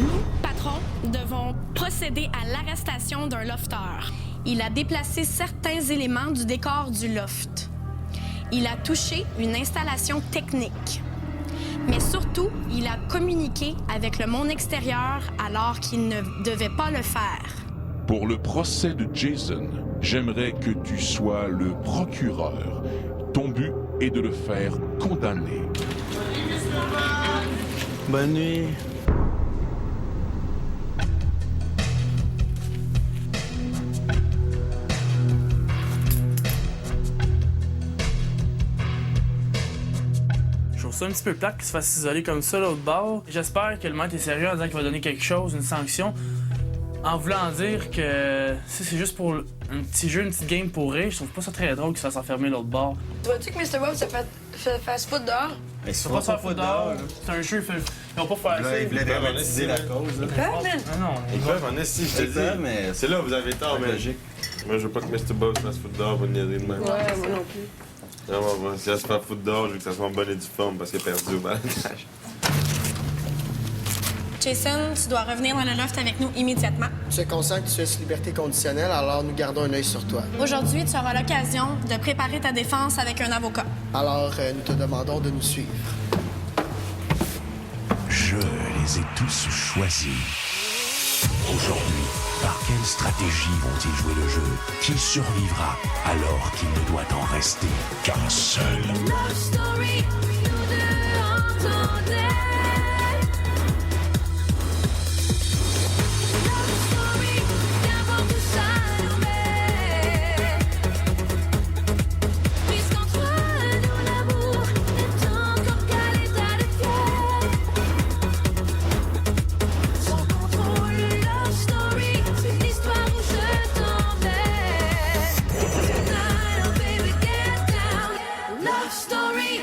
Nous, patrons, devons procéder à l'arrestation d'un lofteur. Il a déplacé certains éléments du décor du loft. Il a touché une installation technique. Mais surtout, il a communiqué avec le monde extérieur alors qu'il ne devait pas le faire. Pour le procès de Jason, j'aimerais que tu sois le procureur. Ton but est de le faire condamner. Bonne nuit. Je trouve ça un petit peu plate qu'il se fasse isoler comme ça l'autre bord. J'espère que le maître est sérieux en disant qu'il va donner quelque chose, une sanction, en voulant dire que si c'est juste pour un petit jeu, une petite game pour rire. Je trouve pas ça très drôle qu'il se fasse enfermer l'autre bord. Tu vois-tu que Mr. Bob se fait fast-foot dehors? Mais Faut pas se faire foutre dehors. C'est un jeu, ils vont pas faire ça. Ils voulaient dramatiser la cause. Ils peuvent, man. Ah non. Ils peuvent, en esti, je te dis. mais C'est là où vous avez tort, mais logique. moi, je veux pas que Mr. Bob se fasse foutre dehors pour niaiser de même. Ouais, moi non plus. Vraiment, moi, si elle se fait foutre dehors, je veux que ça soit en bonne et due forme parce qu'il a perdu au balotage. Jason, tu dois revenir dans le loft avec nous immédiatement. Tu es conscient que tu es sous liberté conditionnelle, alors nous gardons un œil sur toi. Aujourd'hui, tu auras l'occasion de préparer ta défense avec un avocat. Alors, nous te demandons de nous suivre. Je les ai tous choisis. Aujourd'hui, par quelle stratégie vont-ils jouer le jeu? Qui survivra alors qu'il ne doit en rester qu'un seul? Love story, nous deux entendez. Love story, viens voir tout ça nous met. Puisqu'entre nous l'amour n'est encore qu'à l'état de fièvre. Sans contrôle, love story, c'est l'histoire où je t'emmène. Tonight, oh baby, get down. Love story.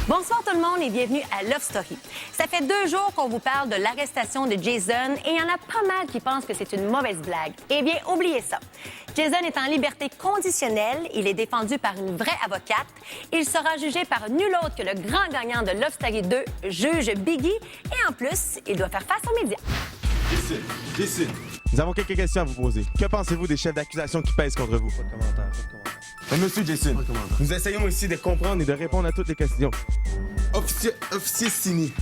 Bonsoir tout le monde et bienvenue à Love Story. Ça fait 2 jours qu'on vous parle de l'arrestation de Jason et il y en a pas mal qui pensent que c'est une mauvaise blague. Eh bien, oubliez ça. Jason est en liberté conditionnelle, il est défendu par une vraie avocate. Il sera jugé par nul autre que le grand gagnant de Love Story 2, juge Biggie. Et en plus, il doit faire face aux médias. Décide. Nous avons quelques questions à vous poser. Que pensez-vous des chefs d'accusation qui pèsent contre vous? Monsieur Jason, nous essayons ici de comprendre et de répondre à toutes les questions. Officier Sini,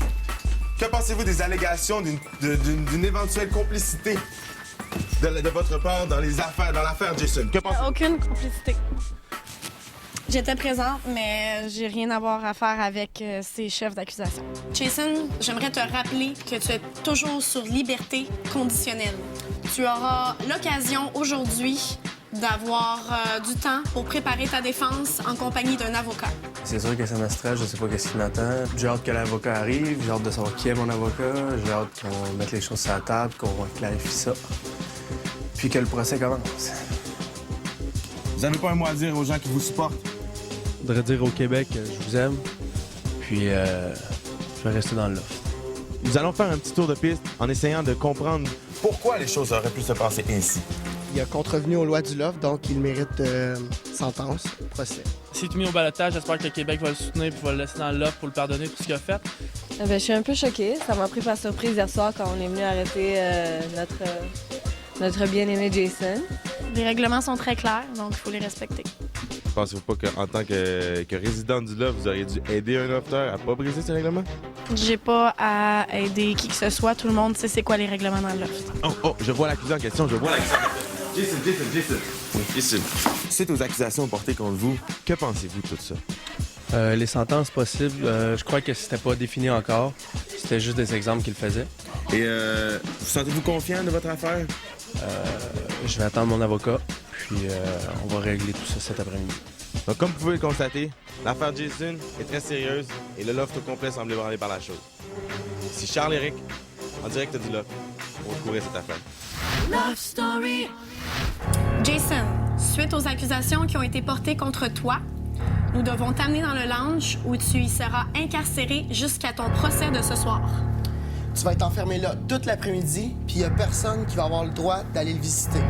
que pensez-vous des allégations d'une éventuelle complicité de votre part dans l'affaire Jason? Que pensez-vous? Aucune complicité. J'étais présente, mais j'ai rien à voir à faire avec ces chefs d'accusation. Jason, j'aimerais te rappeler que tu es toujours sur liberté conditionnelle. Tu auras l'occasion aujourd'hui d'avoir du temps pour préparer ta défense en compagnie d'un avocat. C'est sûr que ça me stresse, je sais pas qu'est-ce qui m'attend. J'ai hâte que l'avocat arrive, j'ai hâte de savoir qui est mon avocat, j'ai hâte qu'on mette les choses sur la table, qu'on clarifie ça, puis que le procès commence. Vous n'avez pas un mot à dire aux gens qui vous supportent? Je voudrais dire au Québec que je vous aime, puis je vais rester dans le loft. Nous allons faire un petit tour de piste en essayant de comprendre pourquoi les choses auraient pu se passer ainsi. Il a contrevenu aux lois du loft, donc il mérite sentence, procès. S'il est mis au balotage, j'espère que le Québec va le soutenir et va le laisser dans l'offre pour le pardonner pour ce qu'il a fait. Je suis un peu choquée. Ça m'a pris par surprise hier soir quand on est venu arrêter notre bien-aimé Jason. Les règlements sont très clairs, donc il faut les respecter. Pensez-vous pas qu'en tant que résident du loft, vous auriez dû aider un lofteur à pas briser ces règlements? J'ai pas à aider qui que ce soit. Tout le monde sait c'est quoi les règlements dans le loft. Oh, je vois l'accusé en question, Jason. Suite aux accusations portées contre vous, que pensez-vous de tout ça? Les sentences possibles, je crois que c'était pas défini encore. C'était juste des exemples qu'il faisait. Et vous sentez-vous confiant de votre affaire? Je vais attendre mon avocat, puis on va régler tout ça cet après-midi. Donc, comme vous pouvez le constater, l'affaire Jason est très sérieuse et le loft au complet semble ébranlé par la chose. C'est Charles-Éric, en direct du loft, pour couvrir cette affaire. Love story. Jason, suite aux accusations qui ont été portées contre toi, nous devons t'amener dans le lounge où tu y seras incarcéré jusqu'à ton procès de ce soir. Tu vas être enfermé là toute l'après-midi, puis il n'y a personne qui va avoir le droit d'aller le visiter.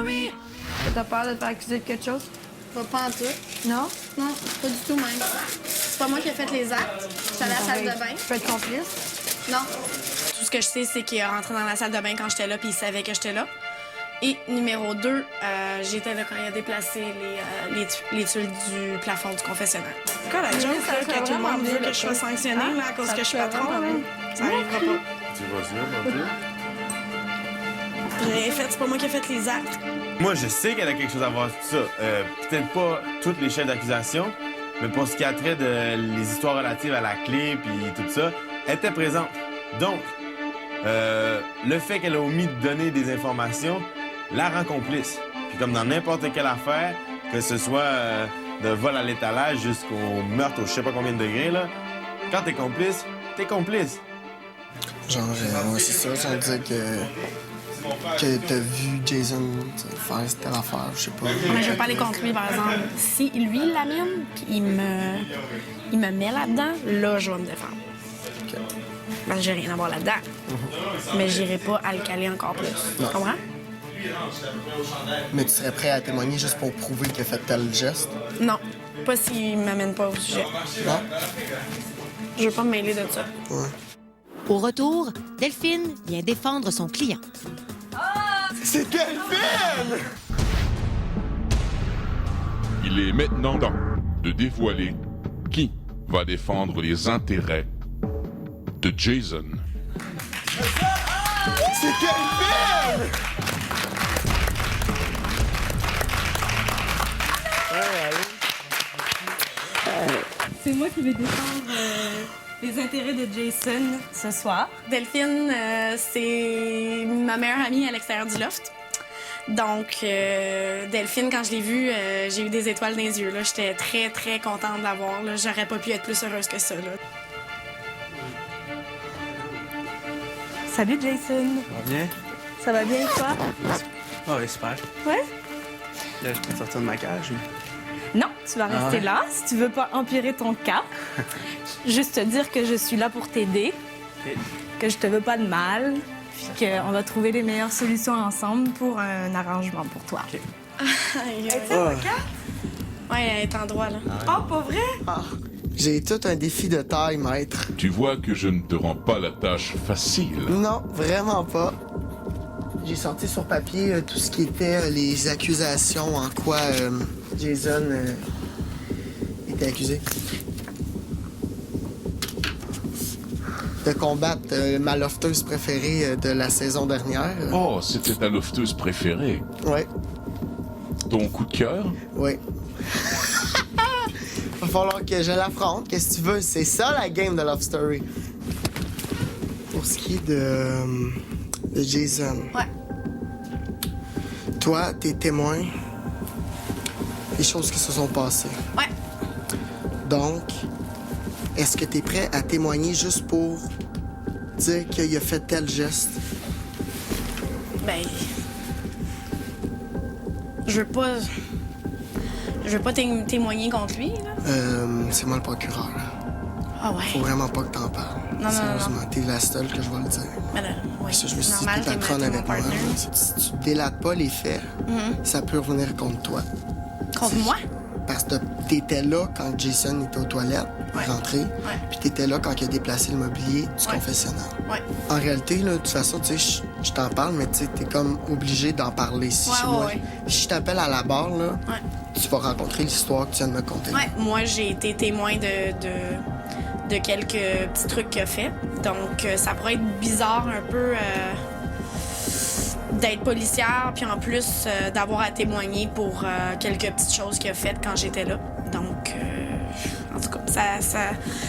story. T'as peur de te faire accuser de quelque chose? Pas en tout. Non? Non, pas du tout même. C'est pas moi qui ai fait les actes. J'étais à la salle de bain. Tu peux être complice? Non. Tout ce que je sais, c'est qu'il est rentré dans la salle de bain quand j'étais là, puis il savait que j'étais là. Et numéro 2, j'étais là quand il a déplacé les tuiles du plafond du confessionnal. C'est quoi la joke, ça là, fait que tout le monde vraiment veut bien, que je sois ça. sanctionnée Hein? là, à cause Ça que je suis fait patron? vraiment Là. bien. Ça arrivera pas. Tu vas sûr, mon Dieu? J'ai rien fait, c'est pas moi qui ai fait les actes. Moi, je sais qu'elle a quelque chose à voir avec ça. Peut-être pas toutes les chefs d'accusation, mais pour ce qui a trait de les histoires relatives à la clé puis tout ça, elle était présente. Donc, le fait qu'elle a omis de donner des informations la rend complice. Puis comme dans n'importe quelle affaire, que ce soit de vol à l'étalage jusqu'au meurtre au je sais pas combien de degrés, là, quand t'es complice, t'es complice. Genre, ouais, c'est ça, ça veut dire que t'as vu Jason faire telle affaire, je sais pas. Mais je vais pas aller contre lui, par exemple. Si lui, il l'amène, puis il me met là-dedans, là, je vais me défendre. OK. Parce que j'ai rien à voir là-dedans. Mais j'irai pas à le caler encore plus. Tu comprends? Mais tu serais prêt à témoigner juste pour prouver qu'il a fait tel geste? Non. Pas s'il m'amène pas au sujet. Non? Je veux pas me mêler de ça. Ouais. Au retour, Delphine vient défendre son client. C'est Delphine! Il est maintenant temps de dévoiler qui va défendre les intérêts de Jason. C'est Delphine! C'est moi qui vais défendre les intérêts de Jason ce soir. Delphine, c'est ma meilleure amie à l'extérieur du loft. Donc, Delphine, quand je l'ai vue, j'ai eu des étoiles dans les yeux. Là. J'étais très, très contente de la voir. Là. J'aurais pas pu être plus heureuse que ça. Là. Salut Jason. Ça va bien? Ça va bien et toi? Ah oui, super. Ouais? Là, je peux sortir de ma cage. Non, tu vas rester ouais? là si tu veux pas empirer ton cas. Juste te dire que je suis là pour t'aider, Ok. que je te veux pas de mal, puis qu'on va trouver les meilleures solutions ensemble pour un arrangement pour toi. Ok. Es-tu avocate? Ouais, elle est en droit, là. Oh, pas vrai? J'ai tout un défi de taille, maître. Tu vois que je ne te rends pas la tâche facile. Non, vraiment pas. J'ai sorti sur papier tout ce qui était les accusations en quoi Jason était accusé. De combattre ma lofteuse préférée de la saison dernière. Oh, c'était ta lofteuse préférée. Ouais, Ton coup de cœur? ouais. Va falloir que je l'affronte. Qu'est-ce que tu veux? C'est ça la game de Love Story. Pour ce qui est de Jason. Ouais. Toi, t'es témoin des choses qui se sont passées. Ouais. Donc, est-ce que t'es prêt à témoigner juste pour dire qu'il a fait tel geste? Ben. Je veux pas témoigner contre lui, là. C'est moi le procureur. Ah ouais. Faut vraiment pas que t'en parles. Non, non, Sérieusement, t'es la seule que je vais le dire. Mais là, oui. Ça, je me suis dit, Normal, t'es t'es patronne mon avec moi. partner. Si tu délates pas les faits, ça peut revenir contre toi. Contre moi? Parce que t'étais là quand Jason était aux toilettes, rentré, puis t'étais là quand il a déplacé le mobilier du confessionnal. Ouais. En réalité, là, de toute façon, tu sais, je t'en parle, mais tu sais, t'es comme obligé d'en parler. Si je t'appelle à la barre, là, tu vas rencontrer l'histoire que tu viens de me conter. Ouais, moi, j'ai été témoin de quelques petits trucs qu'il a fait. Donc, ça pourrait être bizarre un peu d'être policière, puis en plus d'avoir à témoigner pour quelques petites choses qu'il a faites quand j'étais là. Donc, en tout cas,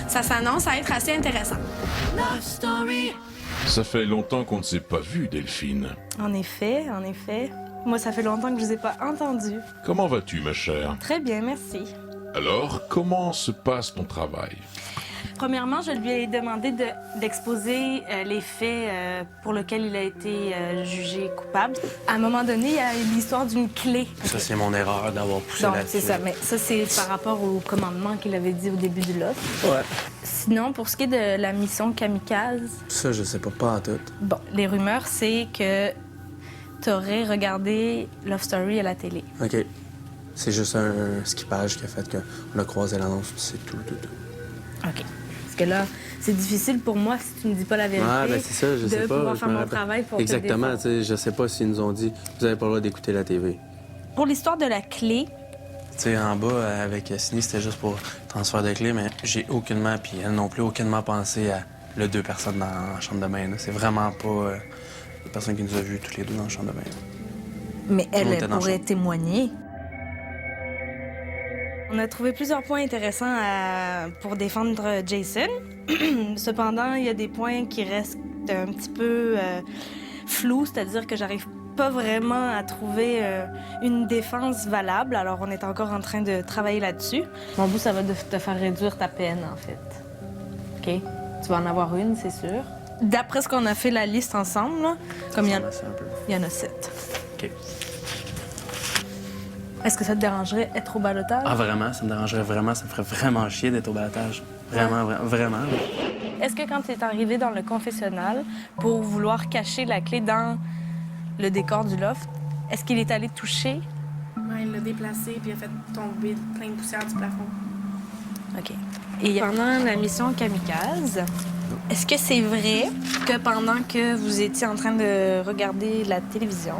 ça s'annonce à être assez intéressant. Love story. Ça fait longtemps qu'on ne s'est pas vu, Delphine. En effet, en effet. Moi, ça fait longtemps que je vous ai pas entendu. Comment vas-tu, ma chère? Très bien, merci. Alors, comment se passe ton travail? Premièrement, je lui ai demandé d'exposer les faits pour lesquels il a été jugé coupable. À un moment donné, il y a l'histoire d'une clé. Ça, c'est mon erreur d'avoir poussé Donc, là-dessus. c'est ça. Mais ça, c'est par rapport au commandement qu'il avait dit au début du lot. Ouais. Sinon, pour ce qui est de la mission kamikaze, Ça, je sais pas en tout. bon, les rumeurs, c'est que tu aurais regardé Love Story à la télé? OK. C'est juste un skippage qui a fait qu'on a croisé l'annonce, c'est tout. OK. Parce que là, c'est difficile pour moi, si tu me dis pas la vérité, Ouais, ben c'est ça, je sais de pas. pouvoir je faire me mon rappelle. travail pour Exactement, te tu sais, je sais pas s'ils nous ont dit « Vous avez pas le droit d'écouter la TV ». Pour l'histoire de la clé, Tu sais, en bas, avec Cindy, c'était juste pour transfert de clés, mais j'ai aucunement, puis elle non plus, aucunement pensé à les 2 personnes dans la chambre de bain. Là. C'est vraiment pas les personnes qui nous a vus toutes les deux dans la chambre de bain. mais le monde elle était dans la pourrait chambre. témoigner. On a trouvé plusieurs points intéressants pour défendre Jason. Cependant, il y a des points qui restent un petit peu flous, c'est-à-dire que j'arrive pas vraiment à trouver une défense valable. Alors, on est encore en train de travailler là-dessus. Mon but, ça va de te faire réduire ta peine, en fait. OK? Tu vas en avoir une, c'est sûr. D'après ce qu'on a fait la liste ensemble, là, comme il y en a 7. OK. Est-ce que ça te dérangerait être au ballottage? Ah, vraiment? Ça me dérangerait vraiment. Ça me ferait vraiment chier d'être au balotage. Vraiment, vraiment. Est-ce que quand tu es arrivé dans le confessionnal pour vouloir cacher la clé dans le décor du loft, est-ce qu'il est allé toucher? Ouais, il l'a déplacé puis il a fait tomber plein de poussière du plafond. OK. Et pendant la mission Kamikaze, est-ce que c'est vrai que pendant que vous étiez en train de regarder la télévision,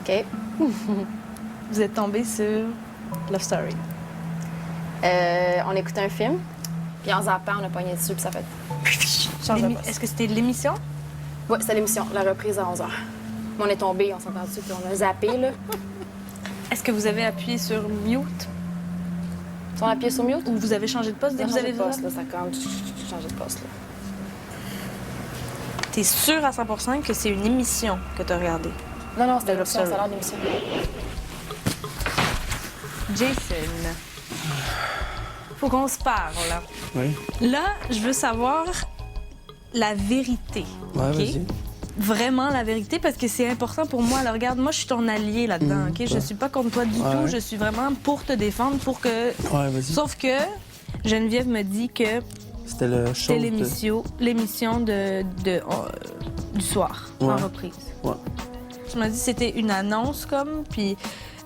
OK. vous êtes tombé sur Love Story? On écoutait un film, puis en zappant, on a pogné dessus, puis ça fait... Change de poste. Est-ce que c'était l'émission? Oui, c'était l'émission, la reprise à 11h. On est tombé, on s'entend dessus, puis on a zappé, là. Est-ce que vous avez appuyé sur mute? On a appuyé sur mute? Ou vous avez changé de poste dès que vous avez vu poste, ça? là, ça a comme changé de poste, là. T'es sûr à 100% que c'est une émission que t'as regardée? Non, c'était De Love l'émission, ça a Story. l'air d'émission. Jason, faut qu'on se parle, là. Oui. Là, je veux savoir la vérité. Ouais, OK? vas-y. Vraiment la vérité, parce que c'est important pour moi. Alors, regarde, moi, je suis ton allié là-dedans, OK? Je suis pas contre toi du tout. Je suis vraiment pour te défendre, pour que... Ouais, vas-y. Sauf que Geneviève me dit que C'était le show. c'était l'émission du soir, en Ouais. reprise. Ouais. Tu m'as dit que c'était une annonce, comme, puis...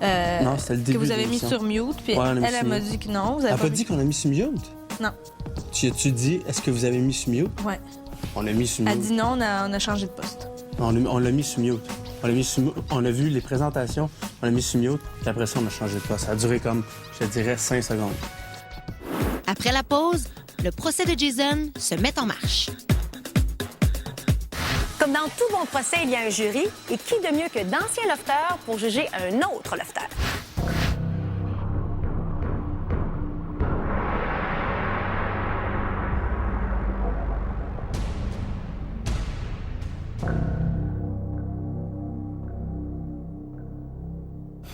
Non, c'était le début que vous de avez mis l'émission. sur mute, puis Ouais, on a mis elle sur m'a mute. dit que non, vous Elle avez a pas pas dit mis... qu'on a mis sur mute? Non, Tu as-tu dit, est-ce que vous avez mis sur mute? ouais. On a mis sur mute. Elle dit non, on a changé de poste. On l'a mis sur mute. On l'a mis sur mute. On a vu les présentations, on l'a mis sur mute, puis après ça, on a changé de poste. Ça a duré comme, je te dirais, 5 secondes. Après la pause, le procès de Jason se met en marche. Comme dans tout bon procès, il y a un jury. Et qui de mieux que d'anciens lofters pour juger un autre lofter?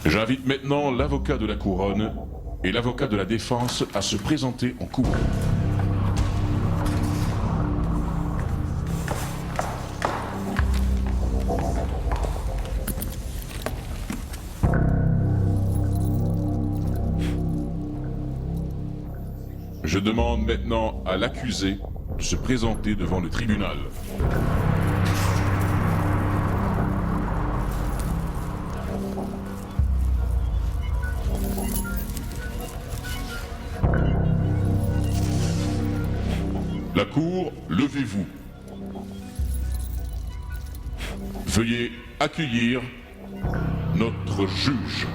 J'invite maintenant l'avocat de la couronne et l'avocat de la défense à se présenter en cour. Je demande maintenant à l'accusé de se présenter devant le tribunal. La cour, levez-vous. Veuillez accueillir notre juge.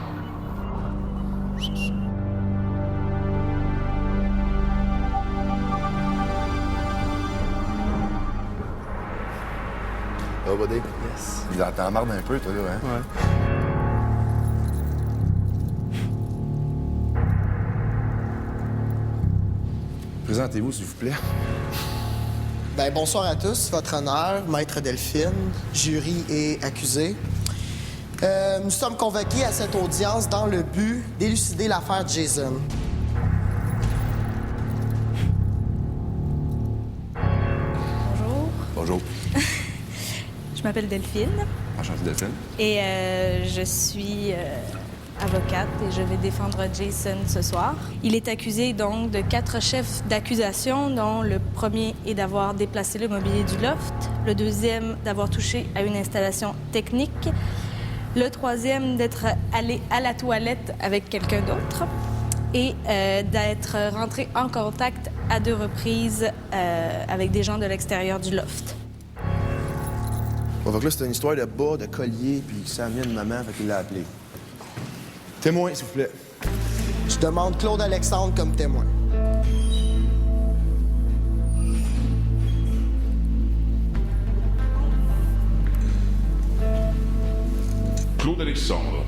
Oh, buddy. Yes. Il t'en marre un peu, toi, là, hein? Ouais. Présentez-vous, s'il vous plaît. Ben, bonsoir à tous, votre honneur, maître Delphine, jury et accusé. Nous sommes convoqués à cette audience dans le but d'élucider l'affaire Jason. Bonjour, Bonjour. je m'appelle Delphine Enchanté, Delphine. et je suis avocate et je vais défendre Jason ce soir. Il est accusé donc de 4 chefs d'accusation, dont le premier est d'avoir déplacé le mobilier du loft, le deuxième d'avoir touché à une installation technique, le troisième d'être allé à la toilette avec quelqu'un d'autre et d'être rentré en contact à 2 reprises avec des gens de l'extérieur du loft. Bon, fait que là, c'était une histoire de bas, de collier, puis ça vient de maman, fait qu'il l'a appelé. Témoin, s'il vous plaît. Je demande Claude Alexandre comme témoin. Claude Alexandre,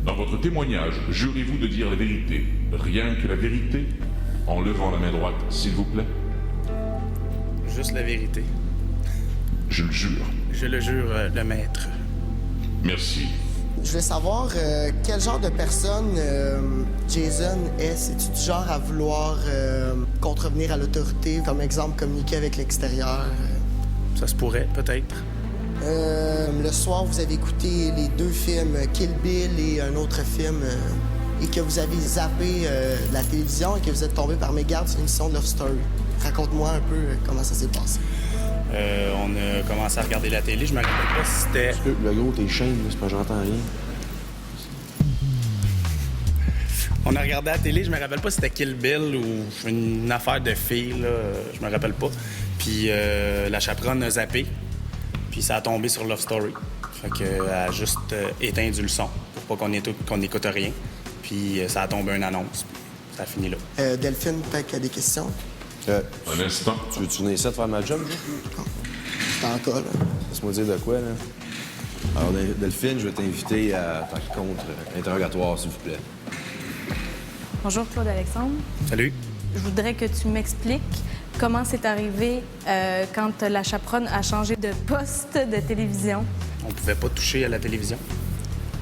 dans votre témoignage, jurez-vous de dire la vérité, rien que la vérité, en levant la main droite, s'il vous plaît? Juste la vérité. Je le jure. Je le jure, le maître. Merci. Je veux savoir quel genre de personne Jason est. C'est-tu du genre à vouloir contrevenir à l'autorité, comme exemple communiquer avec l'extérieur? Ça se pourrait, peut-être. Le soir, vous avez écouté les 2 films, Kill Bill et un autre film, et que vous avez zappé la télévision et que vous êtes tombé par mégarde sur l'émission de Love Story. Raconte-moi un peu comment ça s'est passé. On a commencé à regarder la télé. Je me rappelle pas si c'était... Le gros, t'es chaîne, c'est pas j'entends rien. On a regardé la télé, je me rappelle pas si c'était Kill Bill ou une affaire de filles, là. Je me rappelle pas. Puis la chaperonne a zappé, puis ça a tombé sur Love Story. Fait qu'elle a juste éteint le son pour pas qu'on n'écoute rien. Puis ça a tombé une annonce, puis ça a fini là. Delphine, peut-être qu'il y a des questions? Un instant. Tu veux tourner ça de faire ma job, C'est encore, là. Laisse-moi dire de quoi, là. Alors, Delphine, je vais t'inviter à faire contre-interrogatoire, s'il vous plaît. Bonjour, Claude Alexandre. Salut. Je voudrais que tu m'expliques comment c'est arrivé quand la chaperonne a changé de poste de télévision. On pouvait pas toucher à la télévision.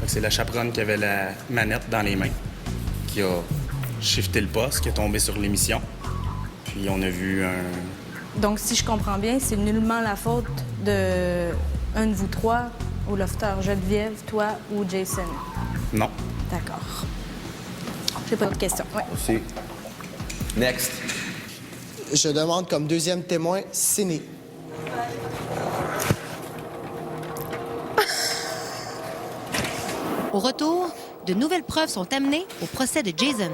Fait que c'est la chaperonne qui avait la manette dans les mains, qui a shifté le poste, qui est tombé sur l'émission. Puis on a vu un... Donc, si je comprends bien, c'est nullement la faute de un de vous 3 au lofter, Geneviève, toi ou Jason? Non. D'accord. J'ai pas d'autres questions. Ouais. Merci. Next. Je demande comme deuxième témoin Ciné. Au retour, de nouvelles preuves sont amenées au procès de Jason.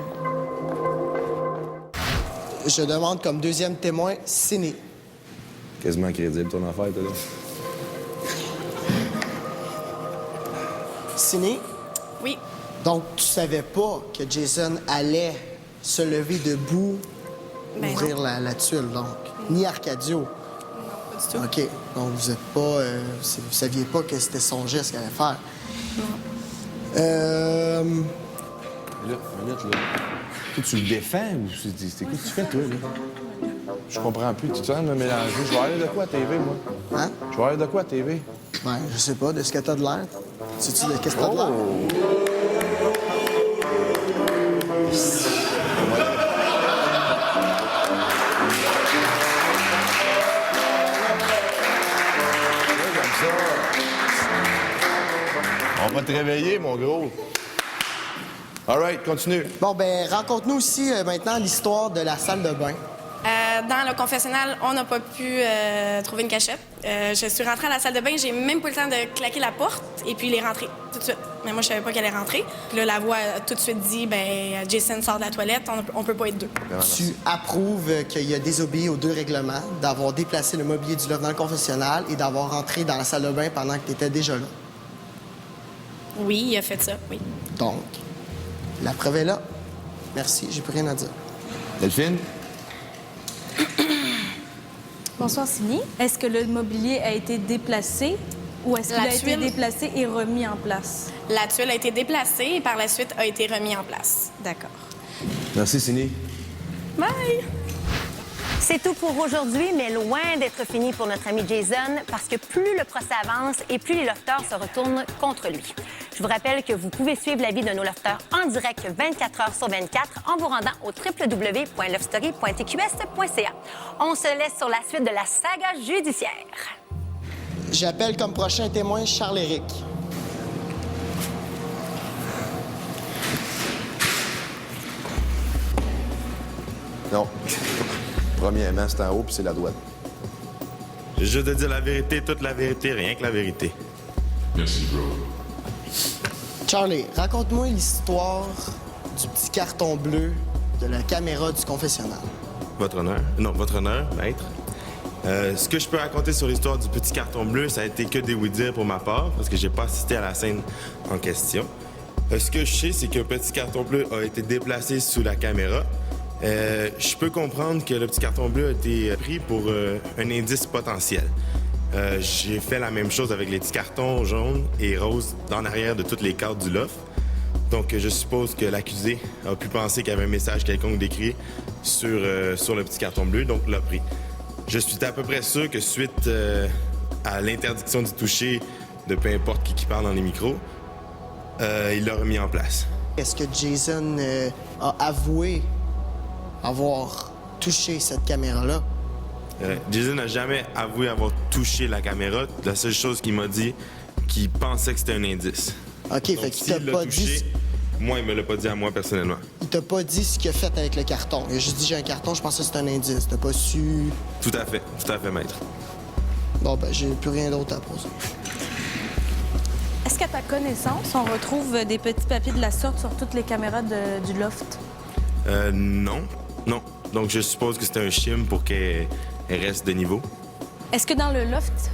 Je demande comme deuxième témoin Ciné. Quasiment crédible, ton affaire, toi, là. Ciné? Oui. Donc, tu savais pas que Jason allait se lever debout, Ben ouvrir la tuile, donc. Ni Arcadio. Non, pas du tout. OK. Donc, vous êtes pas... vous saviez pas que c'était son geste qu'elle allait faire. Non. Là, minute, là. Toi, tu le défends ou c'est quoi que tu fais, toi, là? Je comprends plus. Tu te sens de me mélanger. Je vais aller de quoi à TV, moi? Hein? Je vais aller de quoi à TV? Ouais, je sais pas, de ce que t'as de l'air. Sais-tu de qu'est-ce que t'as de l'air? On va te réveiller, mon gros. All right, continue. Bon, ben, raconte-nous aussi maintenant l'histoire de la salle de bain. Dans le confessionnal, on n'a pas pu trouver une cachette. Je suis rentrée à la salle de bain, j'ai même pas eu le temps de claquer la porte, et puis il est rentré tout de suite. Mais moi, je savais pas qu'elle allait rentrer. Puis là, la voix a tout de suite dit, ben, Jason sort de la toilette, on peut pas être 2. Tu approuves qu'il a désobéi aux 2 règlements, d'avoir déplacé le mobilier du loft dans le confessionnal et d'avoir rentré dans la salle de bain pendant que tu étais déjà là. Oui, il a fait ça, oui. Donc, la preuve est là. Merci, j'ai plus rien à dire. Delphine? Bonsoir, Cindy. Est-ce que le mobilier a été déplacé ou est-ce qu'il a été déplacé et remis en place? La tuile a été déplacée et par la suite a été remise en place. D'accord. Merci, Ciné. Bye! C'est tout pour aujourd'hui, mais loin d'être fini pour notre ami Jason, parce que plus le procès avance et plus les lofters se retournent contre lui. Je vous rappelle que vous pouvez suivre la vie de nos lofters en direct 24 heures sur 24 en vous rendant au www.lovestory.tqs.ca. On se laisse sur la suite de la saga judiciaire. J'appelle comme prochain témoin Charles-Éric. Non. Premièrement, c'est en haut, puis c'est la droite. Je te dire la vérité, toute la vérité, rien que la vérité. Merci, bro. Charlie, raconte-moi l'histoire du petit carton bleu de la caméra du confessionnal. Votre honneur. Non, votre honneur, maître. Ce que je peux raconter sur l'histoire du petit carton bleu, ça a été que des oui-dire pour ma part, parce que j'ai pas assisté à la scène en question. Ce que je sais, c'est qu'un petit carton bleu a été déplacé sous la caméra. Je peux comprendre que le petit carton bleu a été pris pour un indice potentiel. J'ai fait la même chose avec les petits cartons jaunes et roses en arrière de toutes les cartes du loft. Donc, je suppose que l'accusé a pu penser qu'il y avait un message quelconque décrit sur le petit carton bleu, donc l'a pris. Je suis à peu près sûr que suite à l'interdiction d'y toucher de peu importe qui parle dans les micros, il l'a remis en place. Est-ce que Jason a avoué avoir touché cette caméra-là? Jason n'a jamais avoué avoir touché la caméra. La seule chose qu'il m'a dit, qu'il pensait que c'était un indice. OK, donc, fait qu'il t'a s'il l'a pas touché, dit... moi, il me l'a pas dit à moi personnellement. Il t'a pas dit ce qu'il a fait avec le carton. Il a juste dit j'ai un carton, je pensais que c'était un indice. T'as pas su... Tout à fait, maître. Bon, ben, j'ai plus rien d'autre à poser. Est-ce qu'à ta connaissance, on retrouve des petits papiers de la sorte sur toutes les caméras du loft? Non. Donc, je suppose que c'était un chim pour qu'elle reste de niveau. Est-ce que dans le loft,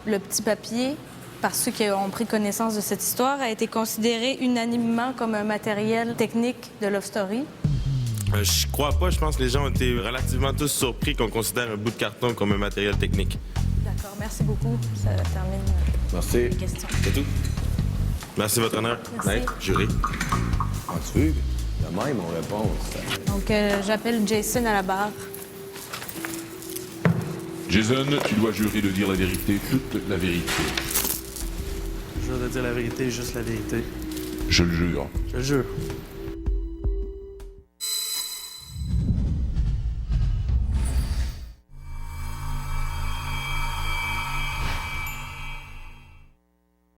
le petit papier, par ceux qui ont pris connaissance de cette histoire, a été considéré unanimement comme un matériel technique de Love Story? Je crois pas. Je pense que les gens ont été relativement tous surpris qu'on considère un bout de carton comme un matériel technique. D'accord, merci beaucoup. Ça termine Merci. les questions. C'est tout. Merci, votre honneur. Merci. Maître, jury. Tu veux? De même, on répond. Donc, j'appelle Jason à la barre. Jason, tu dois jurer de dire la vérité, toute la vérité. Je dois dire la vérité, juste la vérité. Je le jure. Je le jure.